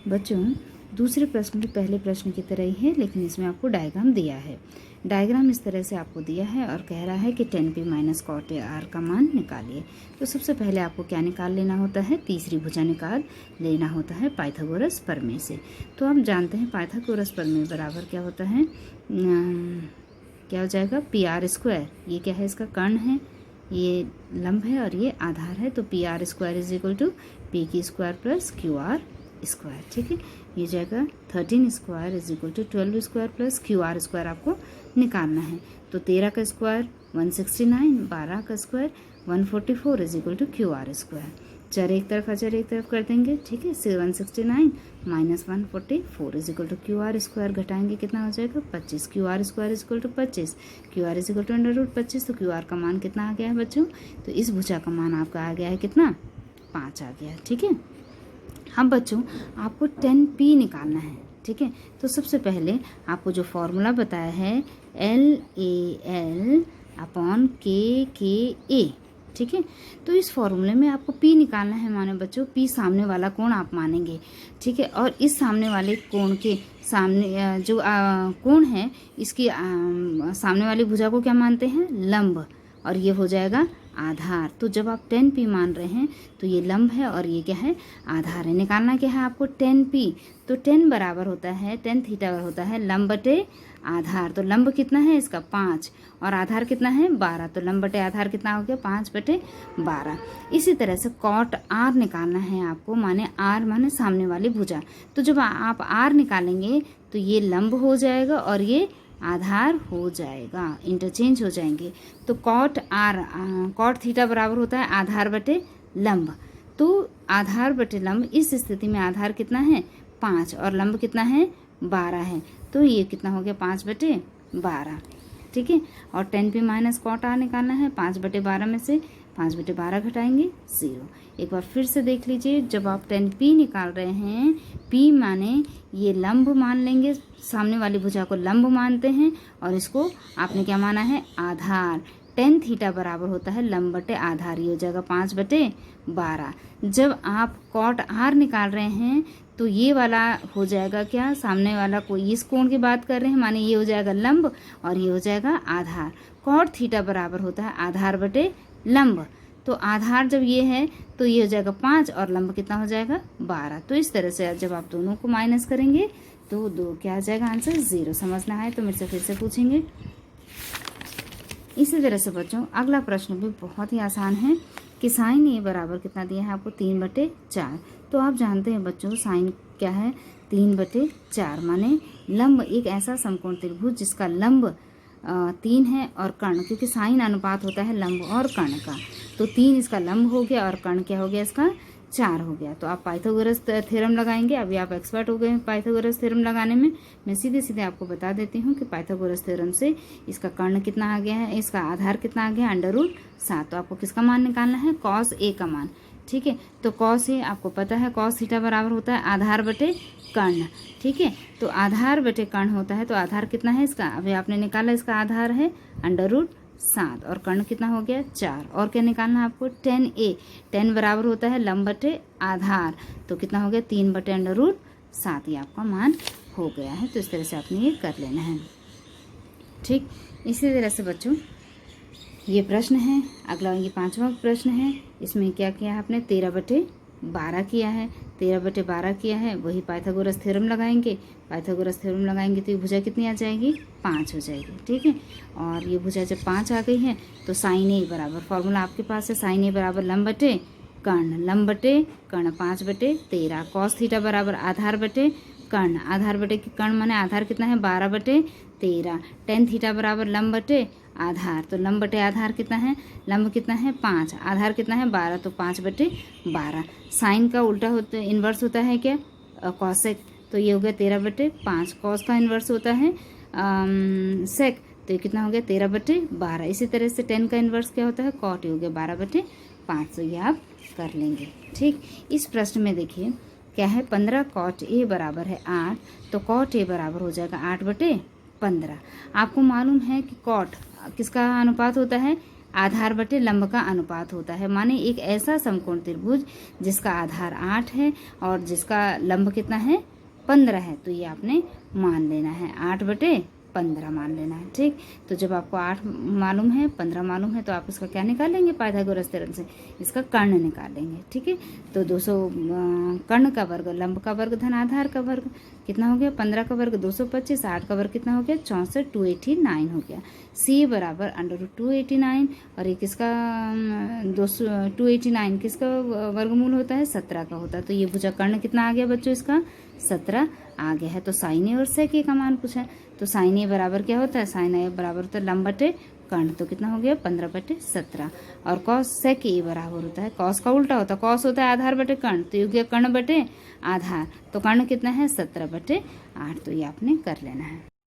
बच्चों दूसरे प्रश्न भी पहले प्रश्न की तरह ही है, लेकिन इसमें आपको डायग्राम दिया है। डायग्राम इस तरह से आपको दिया है और कह रहा है कि 10p माइनस कॉट आर का मान निकालिए। तो सबसे पहले आपको क्या निकाल लेना होता है, तीसरी भुजा निकाल लेना होता है पाइथागोरस प्रमेय से। तो आप जानते हैं पाइथागोरस प्रमेय बराबर क्या होता है, क्या हो जाएगा, पी आर स्क्वायर। ये क्या है, इसका कर्ण है, ये लंब है और ये आधार है। तो P R square is equal to P की square plus Q R square. ठीक है, ये जाएगा 13 square is equal to 12 square plus Q R square आपको निकालना है। तो 13 का स्क्वायर 169, 12 का square 144 is equal to Q R square. चर एक तरफ अचर एक तरफ कर देंगे। ठीक है, 169 minus 144 is equal to Q R square, घटाएंगे कितना हो जाएगा 25। Q R square is equal to 25, Q R is equal to under root 25। तो क्यू आर का मान कितना आ गया है बच्चों, तो इस भुजा का मान आपका आ गया है कितना, 5 आ गया है। ठीक है, अब बच्चों आपको 10p निकालना है। ठीक है, तो सबसे पहले आपको जो फॉर्मूला बताया है LAL अपॉन KKA। ठीक है, तो इस फॉर्मूले में आपको p निकालना है। माने बच्चों p सामने वाला कोण आप मानेंगे। ठीक है, और इस सामने वाले कोण के सामने जो कोण है, इसकी सामने वाली भुजा को क्या मानते हैं, लंब, और ये हो जाएगा आधार। तो जब आप 10p मान रहे हैं तो ये लंब है और ये क्या है, आधार है। निकालना क्या है आपको 10p। तो 10 बराबर होता है, 10 थीटा होता है लंब बटे आधार। तो लंब कितना है इसका 5 और आधार कितना है 12। तो लंब बटे आधार कितना हो गया 5 बटे 12। इसी तरह से कॉट आर निकालना है आपको, माने आर माने सामने वाली भुजा। तो जब आप आर निकालेंगे तो ये लंब हो जाएगा और ये आधार हो जाएगा, इंटरचेंज हो जाएंगे। तो कॉट आर कॉट थीटा बराबर होता है आधार बटे लंब। तो आधार बटे लंब, इस स्थिति में आधार कितना है 5 और लंब कितना है 12 है। तो ये कितना हो गया 5 बटे 12। ठीक है, और 10p माइनस कॉट आर निकालना है। 5 बटे 12 में से 5 बटे 12 घटाएंगे 0। एक बार फिर से देख लीजिए, जब आप 10p निकाल रहे हैं, p माने ये लंब मान लेंगे, सामने वाली भुजा को लंब मानते हैं और इसको आपने क्या माना है आधार। 10 थीटा बराबर होता है लंब बटे आधार, ये हो जाएगा 5 बटे 12। जब आप कॉट आर निकाल रहे हैं तो ये वाला हो जाएगा क्या, सामने वाला को इस कोण की बात कर रहे हैं, माने ये हो जाएगा लंब और ये हो जाएगा आधार। कॉट थीटा बराबर होता है आधार बटे लंब। तो आधार जब ये है तो ये हो जाएगा 5 और लंब कितना हो जाएगा 12। तो इस तरह से जब आप दोनों को माइनस करेंगे तो क्या आ जाएगा आंसर 0। समझना है तो मेरे से फिर से पूछेंगे। इसी तरह से बच्चों अगला प्रश्न भी बहुत ही आसान है कि साइन ए बराबर कितना दिया है आपको 3 बटे 4। तो आप जानते हैं बच्चों साइन क्या है 3 बटे 4, माने लंब एक ऐसा समकोण त्रिभुज जिसका लंब 3 है और कर्ण, क्योंकि साइन अनुपात होता है लंब और कर्ण का। तो 3 इसका लंब हो गया और कर्ण क्या हो गया इसका 4 हो गया। तो आप पाइथागोरस थ्योरम लगाएंगे। अभी आप एक्सपर्ट हो गए हैं पाइथागोरस थ्योरम लगाने में। मैं सीधे सीधे आपको बता देती हूँ कि पाइथागोरस थ्योरम से इसका कर्ण कितना आ गया है, इसका आधार कितना आ गया अंडर रूट 7। तो आपको किसका मान निकालना है, कॉस ए का मान। ठीक है, तो कॉस ए आपको पता है कॉस थीटा बराबर होता है आधार बटे कर्ण। ठीक है, तो आधार बटे कर्ण होता है। तो आधार कितना है इसका, अभी आपने निकाला, इसका आधार है अंडर रूट 7 और कर्ण कितना हो गया 4। और क्या निकालना है आपको 10a। 10 बराबर होता है लंब बटे आधार। तो कितना हो गया 3 बटे अंडर रूट 7, ये आपका मान हो गया है। तो इस तरह से आपने ये कर लेना है। ठीक, इसी तरह से बच्चों ये प्रश्न है अगला, ये 5वां प्रश्न है। इसमें क्या किया है आपने 13 बटे 12 किया है। 13 बटे 12 किया है, वही पाइथागोरस थ्योरम लगाएंगे। पाइथागोरस थ्योरम लगाएंगे तो ये भुजा कितनी आ जाएगी 5 हो जाएगी। ठीक है, और ये भुजा जब 5 आ गई है तो साइन ए बराबर, फॉर्मूला आपके पास है साइन ए बराबर लंब बटे कर्ण, लंब बटे कर्ण 5 बटे 13। कॉस थीटा बराबर आधार बटे कर्ण, आधार बटे कर्ण माने आधार कितना है 12 बटे 13। टेन थीटा बराबर लंब बटे आधार, तो लंब बटे आधार कितना है, लंब कितना है 5, आधार कितना है 12, तो 5 बटे 12। साइन का उल्टा होता है, इन्वर्स होता है क्या कॉसेक, तो ये हो गया 13 बटे 5। कॉस का इन्वर्स होता है सेक, तो ये कितना हो गया 13 बटे 12। इसी तरह से 10 का इन्वर्स क्या होता है कॉट, ये हो गया 12 बटे 5। तो ये आप कर लेंगे। ठीक, इस प्रश्न में देखिए क्या है 15 कॉट ए बराबर है 8, तो कॉट ए बराबर हो जाएगा 8 बटे 15। आपको मालूम है कि कॉट किसका अनुपात होता है आधार बटे लंब का अनुपात होता है। माने एक ऐसा समकोण त्रिभुज जिसका आधार 8 है और जिसका लंब कितना है 15 है, तो ये आपने मान लेना है, 8/15 मान लेना है। ठीक, तो जब आपको 8 मालूम है 15 मालूम है तो आप इसका क्या निकालेंगे, पाइथागोरस थ्योरम से इसका कर्ण निकालेंगे। ठीक है, तो 200 कर्ण का वर्ग, लंब का वर्ग धन आधार का वर्ग कितना हो गया, 15 का वर्ग 225, 8 का वर्ग कितना हो गया 64, 289 हो गया। C बराबर √289 और ये किसका 289 किसका वर्गमूल होता है, 17 का होता है। तो ये भुजा कर्ण कितना आ गया बच्चों, इसका 17 आ गया है। तो साइन ए और सेक ए का मान पूछा है, तो साइन ए बराबर क्या होता है, साइन ए बराबर होता है लंब बटे कर्ण, तो कितना हो गया 15/17। और कॉस सेक ए बराबर होता है, कॉस का उल्टा होता है, कॉस होता है आधार बटे कर्ण, तो ये हो गया कर्ण बटे आधार, तो कर्ण कितना है 17/8, तो ये आपने कर लेना है।